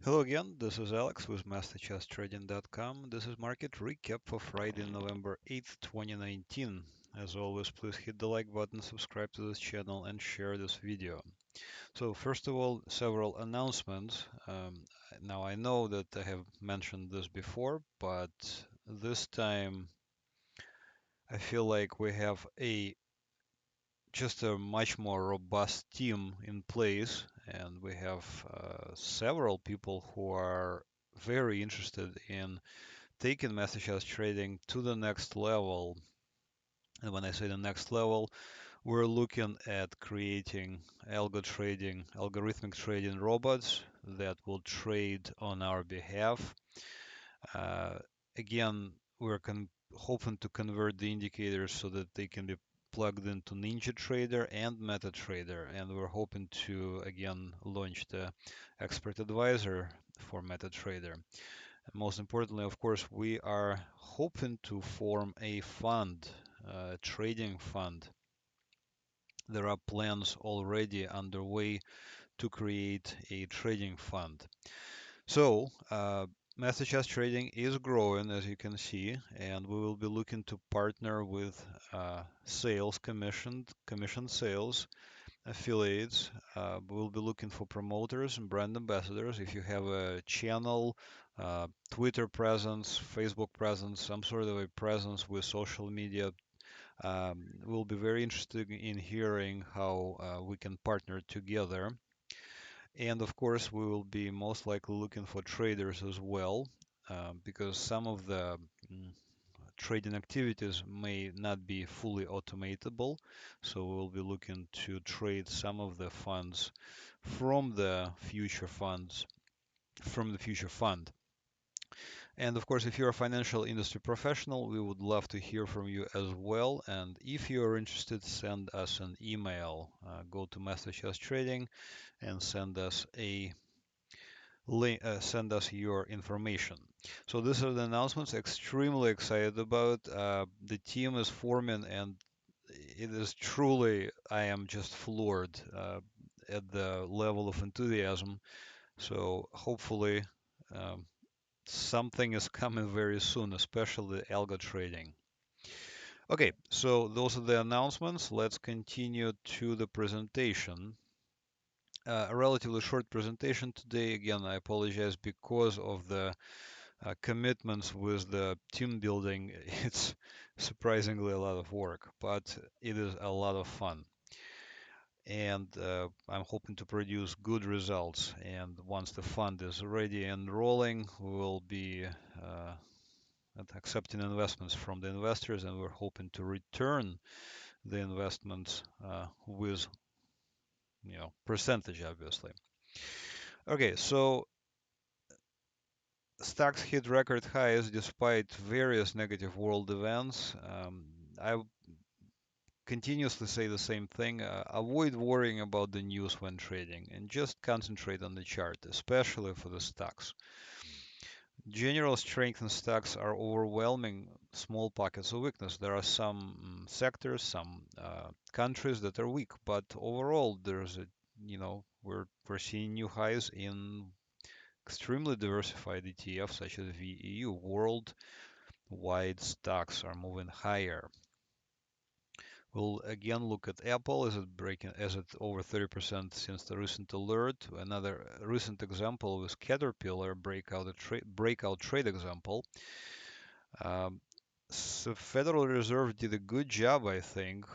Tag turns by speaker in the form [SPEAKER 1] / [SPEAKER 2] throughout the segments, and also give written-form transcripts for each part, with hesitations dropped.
[SPEAKER 1] Hello again, this is Alex with MasterChartsTrading.com. This is market recap for Friday, November 8th, 2019. As always, please hit the like button, subscribe to this channel, and share this video. So first of all, several announcements. Now I know that I have mentioned this before, but this time I feel like we have just a much more robust team in place, and we have several people who are very interested in taking MasterCharts trading to the next level. And when I say the next level, we're looking at creating algorithmic trading robots that will trade on our behalf. Uh, Again, we're hoping to convert the indicators so that they can be plugged into NinjaTrader and MetaTrader, and we're hoping to again launch the expert advisor for MetaTrader. And most importantly, of course, we are hoping to form a fund, a trading fund. There are plans already underway to create a trading fund. So, MasterCharts Trading is growing, as you can see, and we will be looking to partner with commissioned sales, affiliates. We'll be looking for promoters and brand ambassadors. If you have a channel, Twitter presence, Facebook presence, some sort of a presence with social media, we'll be very interested in hearing how we can partner together. And of course, we will be most likely looking for traders as well, because some of the trading activities may not be fully automatable. So we'll be looking to trade some of the funds from the future funds, from the future fund. And of course, if you're a financial industry professional, we would love to hear from you as well. And if you are interested, send us an email. Go to MasterCharts Trading and send us send us your information. So these are the announcements. Extremely excited about. The team is forming, and it is truly, I am just floored at the level of enthusiasm. So hopefully something is coming very soon, especially algo trading. Okay, so those are the announcements. Let's continue to the presentation. A relatively short presentation today. Again, I apologize because of the commitments with the team building. It's surprisingly a lot of work, but it is a lot of fun. And I'm hoping to produce good results. And once the fund is ready and rolling, we will be accepting investments from the investors, and we're hoping to return the investments with percentage, obviously. Okay, so stocks hit record highs despite various negative world events. I continuously say the same thing. Avoid worrying about the news when trading and just concentrate on the chart, especially for the stocks. General strength in stocks are overwhelming small pockets of weakness. There are some sectors, some countries that are weak, but overall, there's a, we're seeing new highs in extremely diversified ETFs such as VEU. Worldwide stocks are moving higher. We'll again look at Apple as it over 30% since the recent alert. Another recent example was Caterpillar breakout trade example. Um, so Federal Reserve did a good job, I think,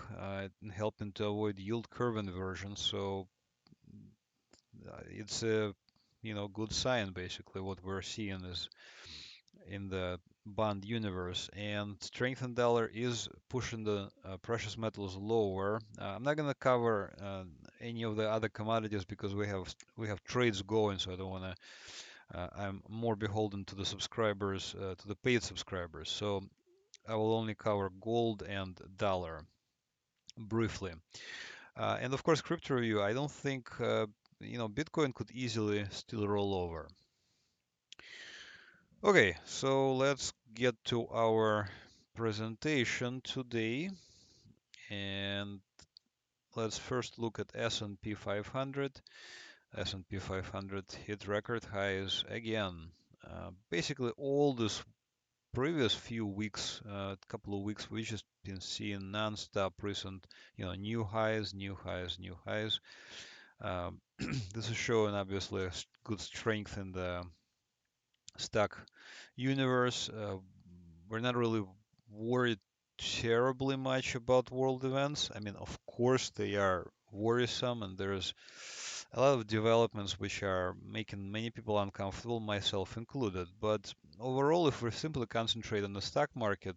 [SPEAKER 1] in helping to avoid yield curve inversion. So it's a good sign basically. What we're seeing is in the bond universe, and strengthened dollar is pushing the precious metals lower. I'm not going to cover any of the other commodities because we have trades going, so I don't want to. I'm more beholden to the subscribers, to the paid subscribers. So I will only cover gold and dollar briefly. And of course, crypto review. I don't think Bitcoin could easily still roll over. Okay, so let's get to our presentation today, and let's first look at S&P 500. S&P 500 hit record highs again. Basically, all this previous few weeks, couple of weeks, we just been seeing non-stop recent, new highs, new highs, new highs. Um, this is showing obviously a good strength in the stock universe. We're not really worried terribly much about world events. I mean, of course, they are worrisome, and there's a lot of developments which are making many people uncomfortable, myself included. But overall, if we simply concentrate on the stock market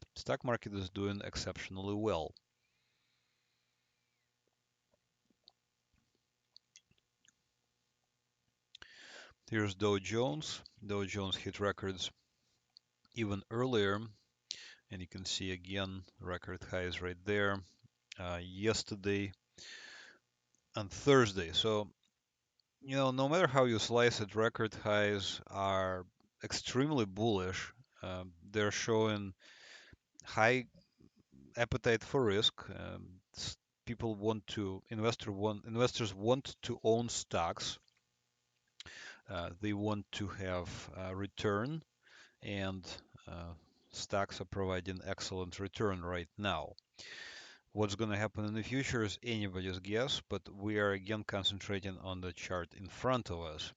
[SPEAKER 1] is doing exceptionally well. Here's Dow Jones. Dow Jones hit records even earlier, and you can see again record highs right there. Yesterday and Thursday. So, no matter how you slice it, record highs are extremely bullish. They're showing high appetite for risk. People want to, investors want to own stocks. They want to have return, and uh, stocks are providing excellent return right now. What's going to happen in the future is anybody's guess, but we are again concentrating on the chart in front of us.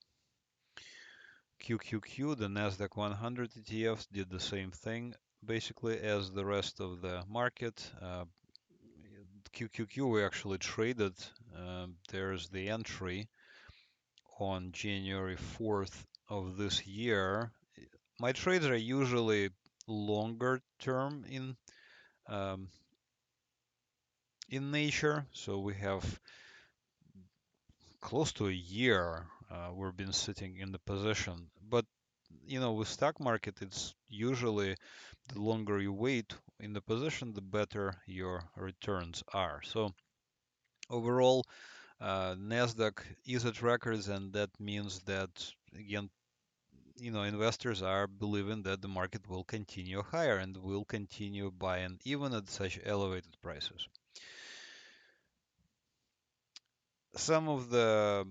[SPEAKER 1] QQQ, the Nasdaq 100 ETFs, did the same thing basically as the rest of the market. QQQ we actually traded. There's the entry on January 4th of this year. My trades are usually longer term um, in nature, so we have close to a year we've been sitting in the position. But with stock market, it's usually the longer you wait in the position, the better your returns are. So overall, Nasdaq is at records, and that means that again, investors are believing that the market will continue higher and will continue buying even at such elevated prices. Some of the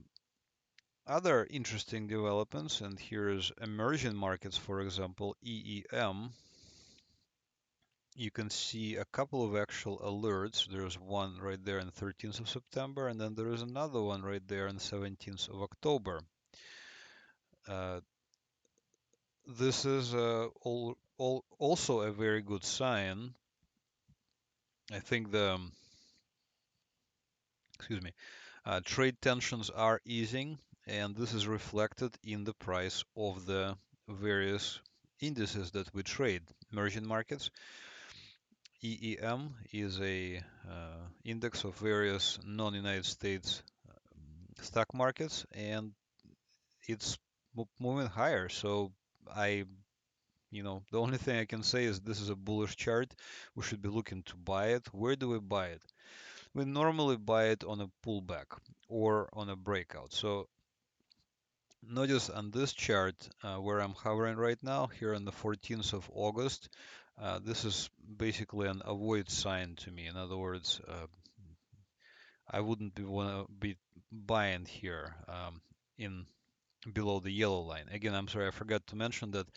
[SPEAKER 1] other interesting developments, and here is emerging markets, for example, EEM. You can see a couple of actual alerts. There's one right there on 13th of September, and then there is another one right there on 17th of October. Uh, this is also a very good sign. I think excuse me, trade tensions are easing, and this is reflected in the price of the various indices that we trade. Emerging markets, EEM, is a index of various non-United States stock markets, and it's moving higher. So the only thing I can say is this is a bullish chart. We should be looking to buy it. Where do we buy it? We normally buy it on a pullback or on a breakout. So notice on this chart where I'm hovering right now, here on the 14th of August, this is basically an avoid sign to me. In other words, I wouldn't want to be buying here in below the yellow line. Again, I'm sorry, I forgot to mention that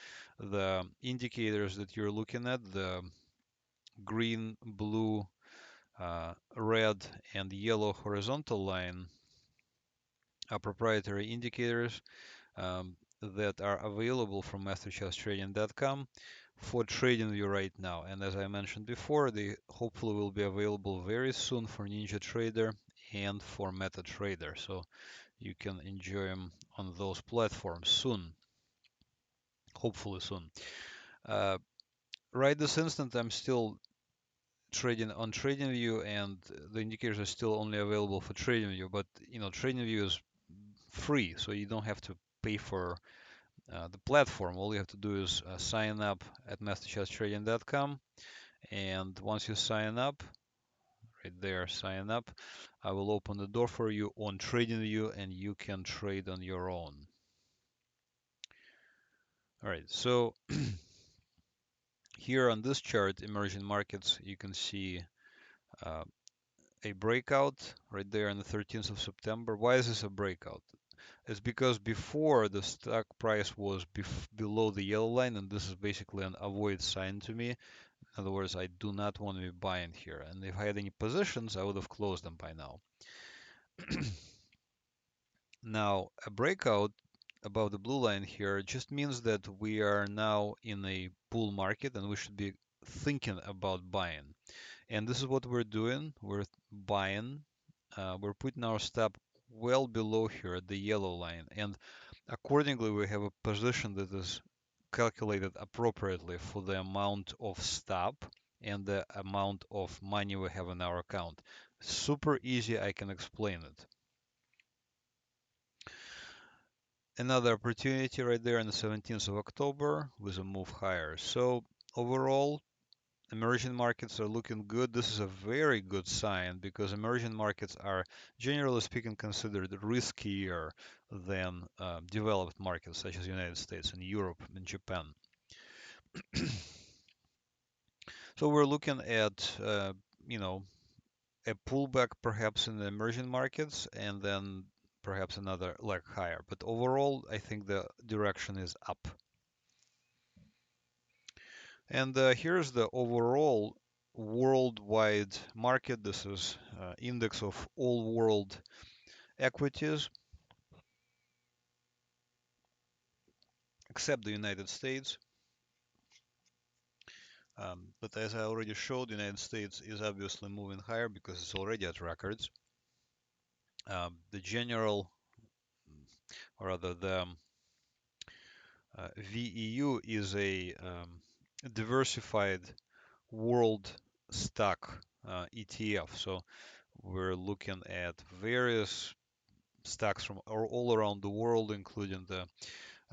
[SPEAKER 1] the indicators that you're looking at, the green, blue, red, and yellow horizontal line are proprietary indicators that are available from MasterChartsTrading.com for TradingView right now. And as I mentioned before, they hopefully will be available very soon for NinjaTrader and for MetaTrader. So you can enjoy them on those platforms soon, hopefully soon. Uh, right this instant, I'm still trading on TradingView, and the indicators are still only available for TradingView. But TradingView is free, so you don't have to pay for the platform. All you have to do is sign up at MasterChartsTrading.com, and once you sign up, right there, sign up, I will open the door for you on TradingView, and you can trade on your own. All right, so here on this chart, emerging markets, you can see uh, a breakout right there on the 13th of September. Why is this a breakout? is because before the stock price was below the yellow line, and this is basically an avoid sign to me. In other words, I do not want to be buying here. And if I had any positions, I would have closed them by now. Now, a breakout above the blue line here just means that we are now in a bull market and we should be thinking about buying. And this is what we're doing. We're buying. We're putting our stop well below here at the yellow line. And accordingly, we have a position that is calculated appropriately for the amount of stop and the amount of money we have in our account. Super easy, I can explain it. Another opportunity right there on the 17th of October with a move higher. So overall, emerging markets are looking good. This is a very good sign because emerging markets are, generally speaking, considered riskier than developed markets such as the United States and Europe and Japan. So we're looking at, a pullback perhaps in the emerging markets and then perhaps another leg higher. But overall, I think the direction is up. And here's the overall worldwide market. This is index of all world equities, except the United States. But as I already showed, the United States is obviously moving higher because it's already at records. The general, or rather the VEU is a diversified world stock ETF. So we're looking at various stocks from all around the world, including the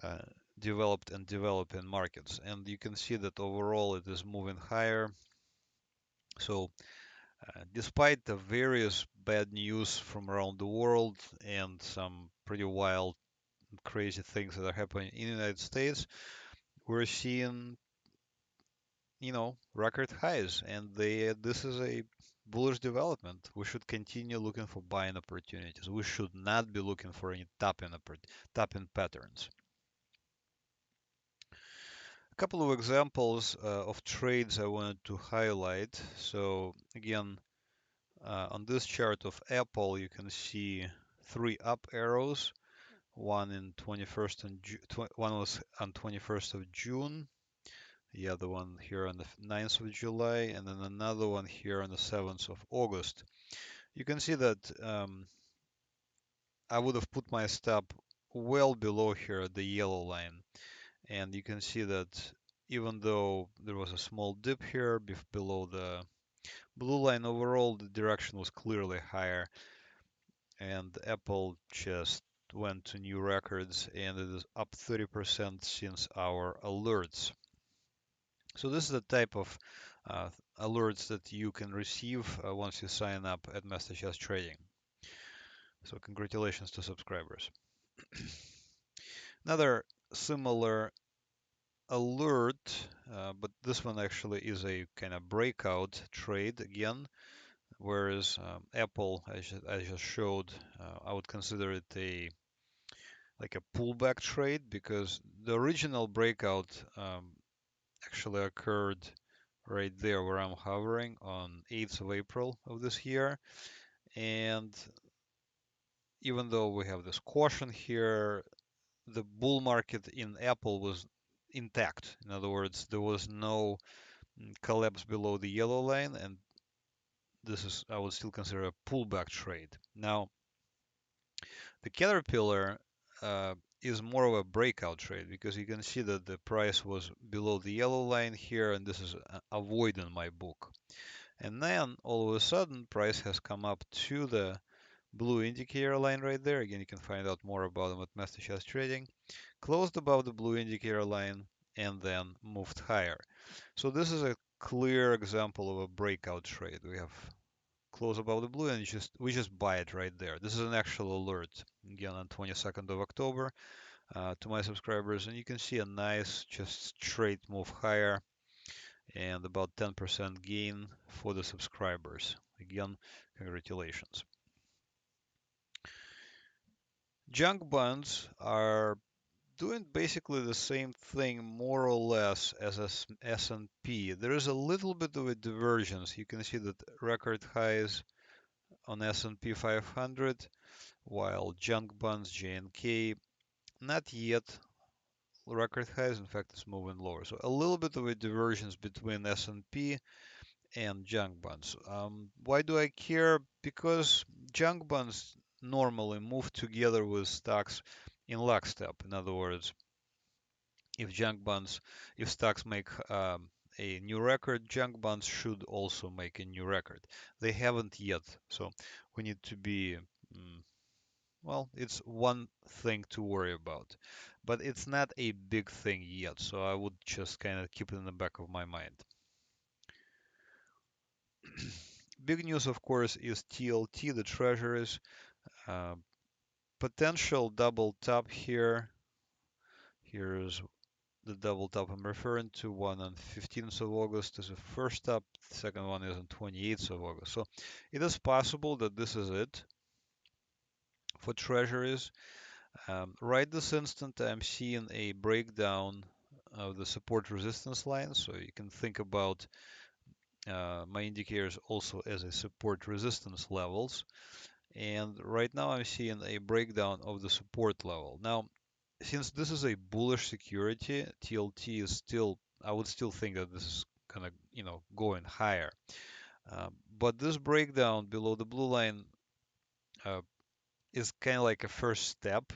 [SPEAKER 1] uh, developed and developing markets. And you can see that overall it is moving higher. So despite the various bad news from around the world and some pretty wild, crazy things that are happening in the United States, we're seeing, record highs, and this is a bullish development. We should continue looking for buying opportunities. We should not be looking for any tapping patterns. A couple of examples of trades I wanted to highlight. So again, on this chart of Apple, you can see three up arrows. One in 21st and one was on 21st of June. The other one here on the 9th of July, and then another one here on the 7th of August. You can see that I would have put my stop well below here the yellow line. And you can see that even though there was a small dip here below the blue line, overall the direction was clearly higher. And Apple just went to new records and it is up 30% since our alerts. So this is the type of alerts that you can receive once you sign up at MasterCharts Trading. So congratulations to subscribers. Another similar alert, but this one actually is a kind of breakout trade again, whereas Apple, I just showed, I would consider it like a pullback trade because the original breakout actually occurred right there where I'm hovering on 8th of April of this year. And even though we have this caution here, the bull market in Apple was intact. In other words, there was no collapse below the yellow line, and this is, I would still consider a pullback trade. Now, the Caterpillar is more of a breakout trade because you can see that the price was below the yellow line here, and this is avoid in my book. And then all of a sudden, price has come up to the blue indicator line right there. Again, you can find out more about them at MasterCharts Trading. Closed above the blue indicator line and then moved higher. So this is a clear example of a breakout trade. We have close above the blue and we just buy it right there. This is an actual alert again on 22nd of October to my subscribers, and you can see a nice just straight move higher and about 10% gain for the subscribers. Again, congratulations. Junk bonds are doing basically the same thing more or less as S&P. There is a little bit of a divergence. You can see that record highs on S&P 500, while junk bonds JNK not yet record highs. In fact, it's moving lower. So a little bit of a divergence between S&P and junk bonds. Why do I care? Because junk bonds normally move together with stocks in lockstep. In other words, if junk bonds, if stocks make a new record, junk bonds should also make a new record. They haven't yet, so we need to be, well, it's one thing to worry about, but it's not a big thing yet, so I would just kind of keep it in the back of my mind. Big news, of course, is TLT, the treasuries. Uh, Potential double top here. Here's the double top I'm referring to. One on 15th of August is the first top. The second one is on 28th of August. So it is possible that this is it for treasuries. Right this instant, I'm seeing a breakdown of the support resistance line. So you can think about my indicators also as a support resistance levels. And right now I'm seeing a breakdown of the support level. Now, since this is a bullish security, TLT is still, I would still think that this is kind of, going higher. But this breakdown below the blue line uh, is kind of like a first step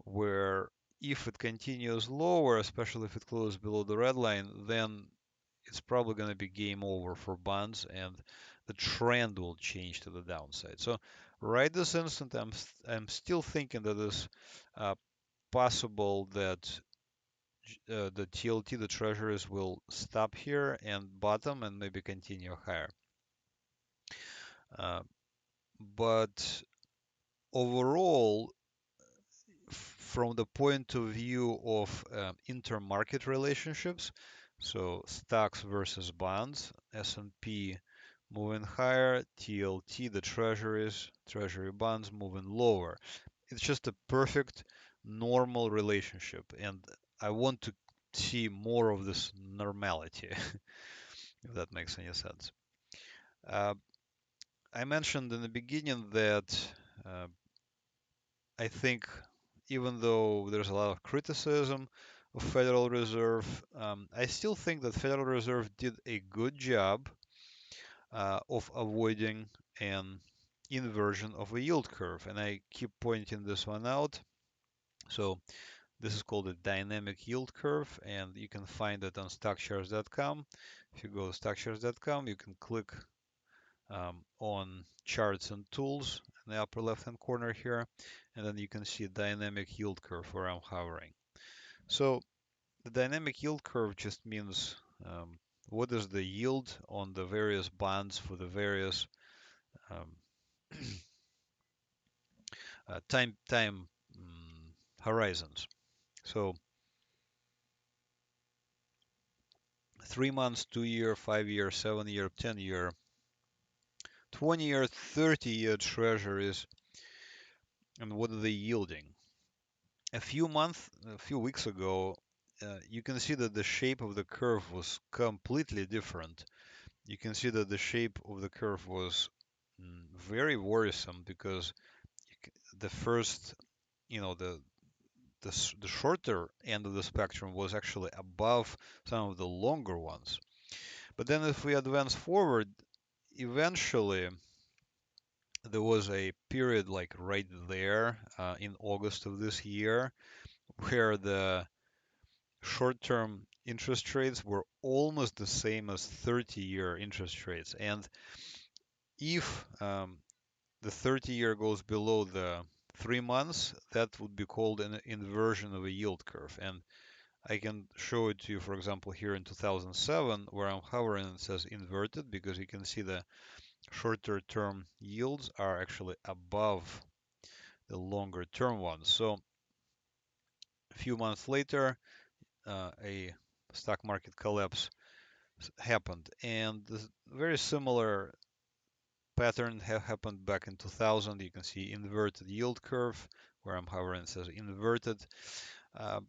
[SPEAKER 1] where if it continues lower, especially if it closes below the red line, then it's probably going to be game over for bonds and the trend will change to the downside. So right this instant, I'm still thinking that it's possible that the TLT, the treasuries, will stop here and bottom and maybe continue higher. Uh, but overall, from the point of view of intermarket relationships, so stocks versus bonds, S&P moving higher, TLT, the treasuries, treasury bonds moving lower. It's just a perfect normal relationship, and I want to see more of this normality, if that makes any sense. Uh, I mentioned in the beginning that uh, I think even though there's a lot of criticism of Federal Reserve, I still think that Federal Reserve did a good job of avoiding an inversion of a yield curve, and I keep pointing this one out. So this is called a dynamic yield curve, and you can find it on StockCharts.com. If you go to StockCharts.com, you can click on charts and tools in the upper left hand corner here, and then you can see a dynamic yield curve where I'm hovering. So the dynamic yield curve just means what is the yield on the various bonds for the various um, time horizons. So 3 months, 2 year, 5 year, 7 year, 10 year, 20 year, 30 year treasuries, and what are they yielding? A few weeks ago, you can see that the shape of the curve was completely different. You can see that the shape of the curve was very worrisome because the first, you know, the shorter end of the spectrum was actually above some of the longer ones. But then if we advance forward, eventually there was a period like right there in August of this year where the short-term interest rates were almost the same as 30-year interest rates. And if the 30-year goes below the 3 months, that would be called an inversion of a yield curve. And I can show it to you, for example, here in 2007, where I'm hovering and it says inverted because you can see the shorter term yields are actually above the longer term ones. So a few months later, a stock market collapse happened, and this very similar pattern happened back in 2000. You can see inverted yield curve where I'm hovering, it says inverted. Uh,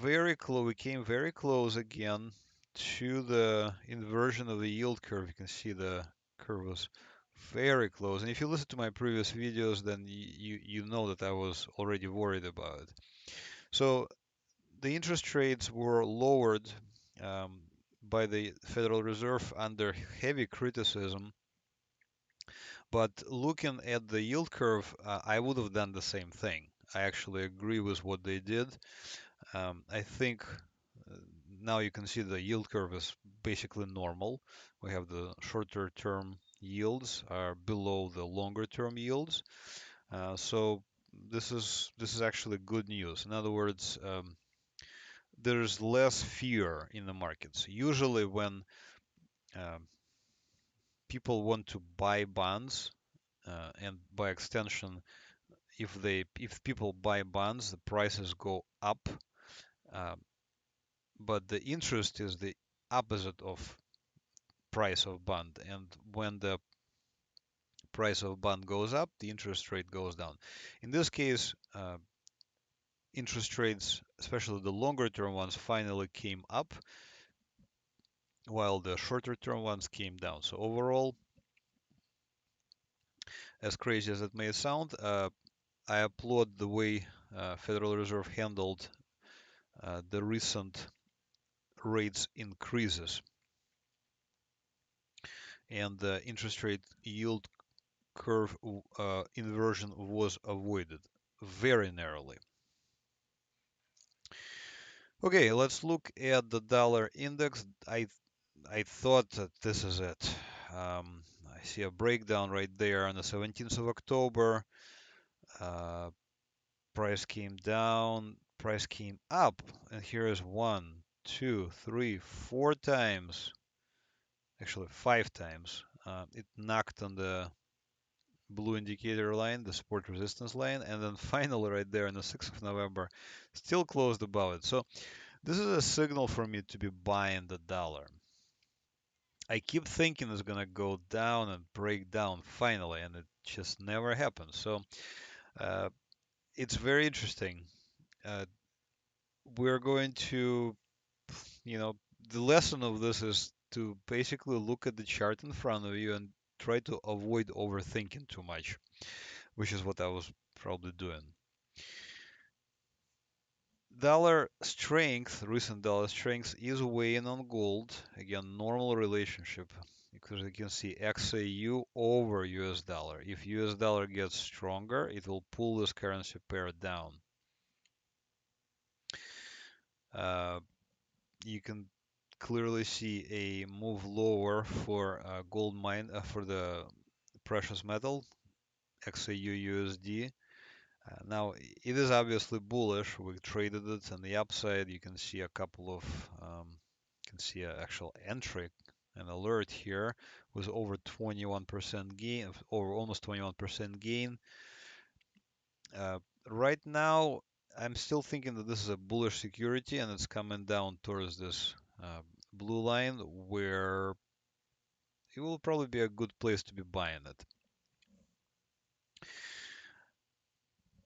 [SPEAKER 1] very close. We came very close again to the inversion of the yield curve. You can see the curve was very close. And if you listen to my previous videos, then you know that I was already worried about it. So the interest rates were lowered um, by the Federal Reserve under heavy criticism. But looking at the yield curve, I would have done the same thing. I actually agree with what they did. I think uh, now you can see the yield curve is basically normal. We have the shorter term yields are below the longer term yields. So this is actually good news. In other words, there's less fear in the markets. Usually when um, people want to buy bonds, and by extension, if people buy bonds, the prices go up. Um, but the interest is the opposite of price of bond, and when the price of bond goes up, the interest rate goes down. In this case, interest rates, especially the longer term ones, finally came up, while the shorter term ones came down. So overall, as crazy as it may sound, I applaud the way Federal Reserve handled the recent rates increases, and the interest rate yield curve inversion was avoided very narrowly. Okay, let's look at the dollar index. I thought that this is it. I see a breakdown right there on the 17th of October. Uh, Price came down, price came up, and here is one, two, three, four times, actually five times. It knocked on the blue indicator line, the support resistance line, and then finally right there on the 6th of November, still closed above it. So this is a signal for me to be buying the dollar. I keep thinking it's gonna go down and break down finally, and it just never happens. So uh, it's very interesting. Uh, we're going to, you know, the lesson of this is to basically look at the chart in front of you and try to avoid overthinking too much, which is what I was probably doing. Dollar strength, recent dollar strength is weighing on gold. Again, normal relationship because you can see XAU over US dollar. If US dollar gets stronger, it will pull this currency pair down. Uh, you can clearly see a move lower for gold mine for the precious metal XAU USD. Now it is obviously bullish. We traded it on the upside. You can see a couple of you can see an actual entry, an alert here with over 21% gain, or almost 21% gain. Uh, right now, I'm still thinking that this is a bullish security and it's coming down towards this blue line where it will probably be a good place to be buying it.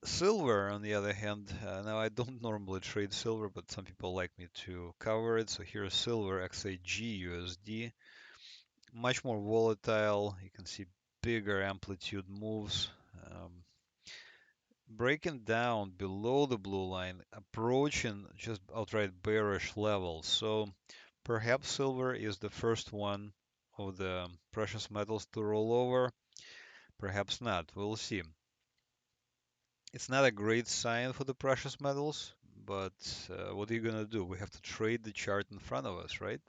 [SPEAKER 1] Silver, on the other hand, now I don't normally trade silver, but some people like me to cover it. So here's silver XAG USD, much more volatile. You can see bigger amplitude moves, breaking down below the blue line, approaching just outright bearish levels. So perhaps silver is the first one of the precious metals to roll over. Perhaps not. We'll see. It's not a great sign for the precious metals, but what are you gonna do? We have to trade the chart in front of us, right?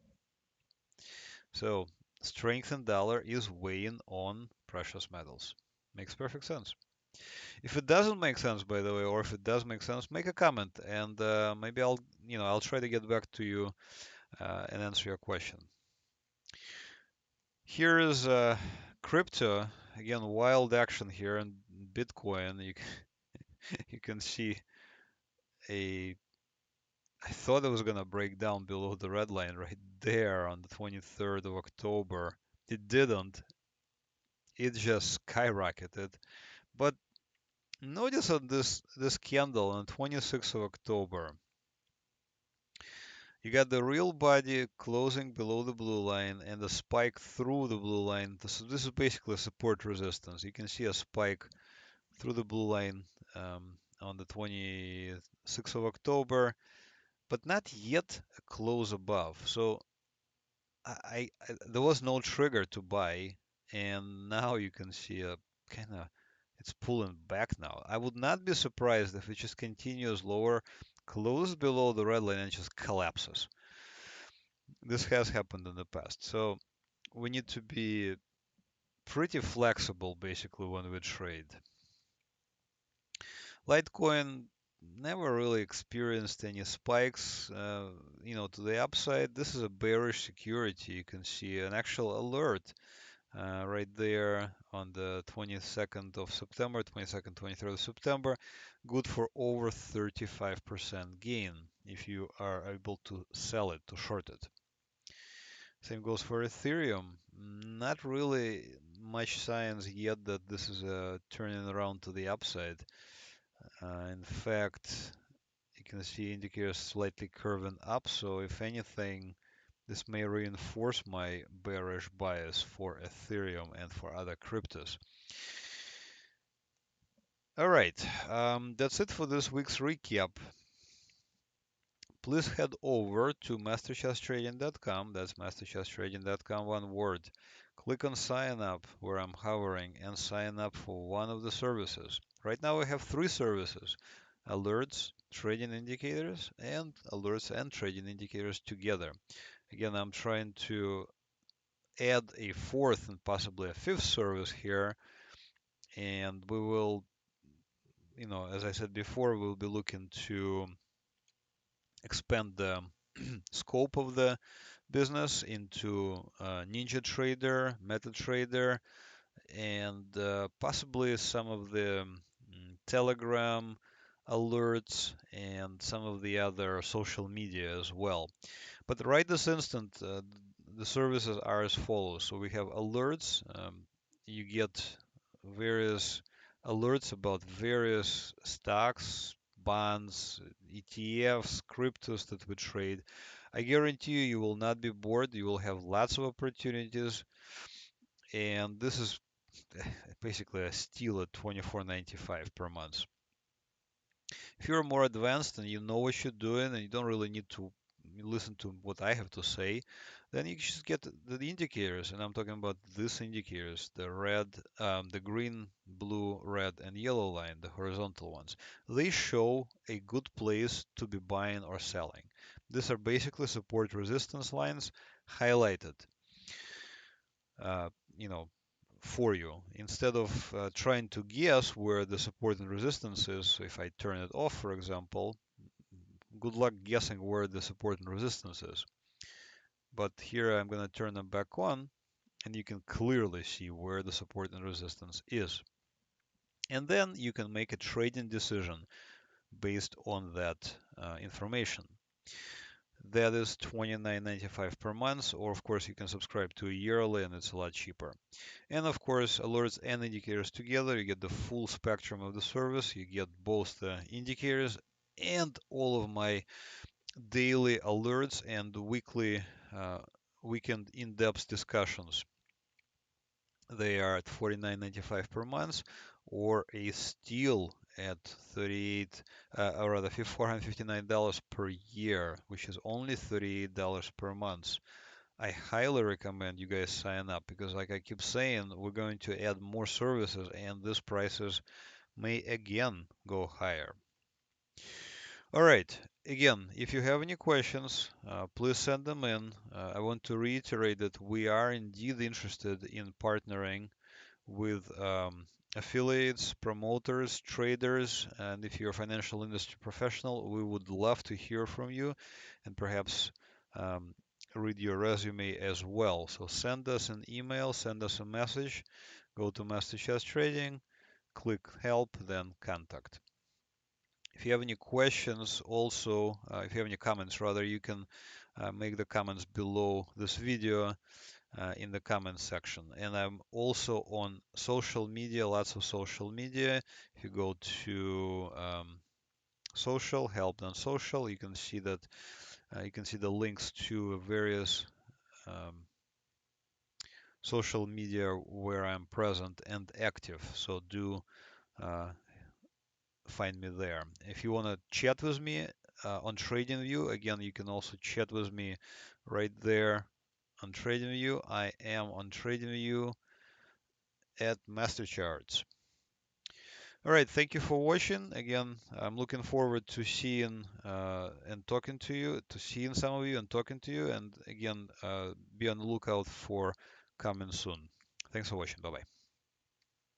[SPEAKER 1] So strength in dollar is weighing on precious metals. Makes perfect sense. If it doesn't make sense, by the way, or if it does make sense, make a comment, and maybe I'll try to get back to you and answer your question. Here is crypto. Again, wild action here in Bitcoin. You can see a I thought it was gonna break down below the red line right there on the 23rd of October. It didn't. It just skyrocketed. But Notice on this candle on 26th of October, you got the real body closing below the blue line and a spike through the blue line. This is basically support resistance. You can see a spike through the blue line on the 26th of October, but not yet a close above. So there was no trigger to buy, and now you can see a kind of it's pulling back now. I would not be surprised if it just continues lower, close below the red line and just collapses. This has happened in the past. So we need to be pretty flexible basically when we trade. Litecoin never really experienced any spikes, to the upside. This is a bearish security. You can see an actual alert right there on the 22nd of September, 22nd, 23rd of September. Good for over 35% gain if you are able to sell it, to short it. Same goes for Ethereum. Not really much signs yet that this is turning around to the upside. In fact, you can see indicators slightly curving up, so if anything, this may reinforce my bearish bias for Ethereum and for other cryptos. All right, that's it for this week's recap. Please head over to MasterChartsTrading.com. That's MasterChartsTrading.com, one word. Click on sign up where I'm hovering and sign up for one of the services. Right now we have three services: alerts, trading indicators, and alerts and trading indicators together. Again, I'm trying to add a fourth and possibly a fifth service here, and we will, as I said before, we'll be looking to expand the scope of the business into NinjaTrader, MetaTrader, and possibly some of the Telegram alerts and some of the other social media as well. But right this instant, the services are as follows. So we have alerts. You get various alerts about various stocks, bonds, ETFs, cryptos that we trade. I guarantee you, you will not be bored. You will have lots of opportunities. And this is basically a steal at $24.95 per month. If you're more advanced and you know what you're doing and you don't really need to listen to what I have to say, then you just get the indicators. And I'm talking about these indicators, the red, the green, blue, red, and yellow line, the horizontal ones. They show a good place to be buying or selling. These are basically support resistance lines highlighted. Uh, you know, for you instead of trying to guess where the support and resistance is. If I turn it off, for example, good luck guessing where the support and resistance is. But here I'm going to turn them back on, and you can clearly see where the support and resistance is. And then you can make a trading decision based on that information. That is $29.95 per month, or of course you can subscribe to a yearly and it's a lot cheaper. And of course, alerts and indicators together, you get the full spectrum of the service. You get both the indicators and all of my daily alerts and weekly weekend in-depth discussions. They are at $49.95 per month, or a steal at 38, or rather $459 per year, which is only $38 per month. I highly recommend you guys sign up because, like I keep saying, we're going to add more services and these prices may again go higher. All right. Again, if you have any questions, please send them in. I want to reiterate that we are indeed interested in partnering with affiliates, promoters, traders, and if you're a financial industry professional, we would love to hear from you and perhaps um, read your resume as well. So send us an email, send us a message, go to MasterCharts Trading, click help, then contact. If you have any questions if you have any comments rather, you can make the comments below this video. in the comment section. And I'm also on social media, lots of social media. If you go to social, help on social, you can see that you can see the links to various um, social media where I'm present and active. So do uh, find me there. If you want to chat with me on TradingView, again, you can also chat with me right there on TradingView. I am on TradingView at MasterCharts. All right, thank you for watching. Again, I'm looking forward to seeing and talking to you, to seeing some of you and talking to you. And again, be on the lookout for coming soon. Thanks for watching. Bye bye.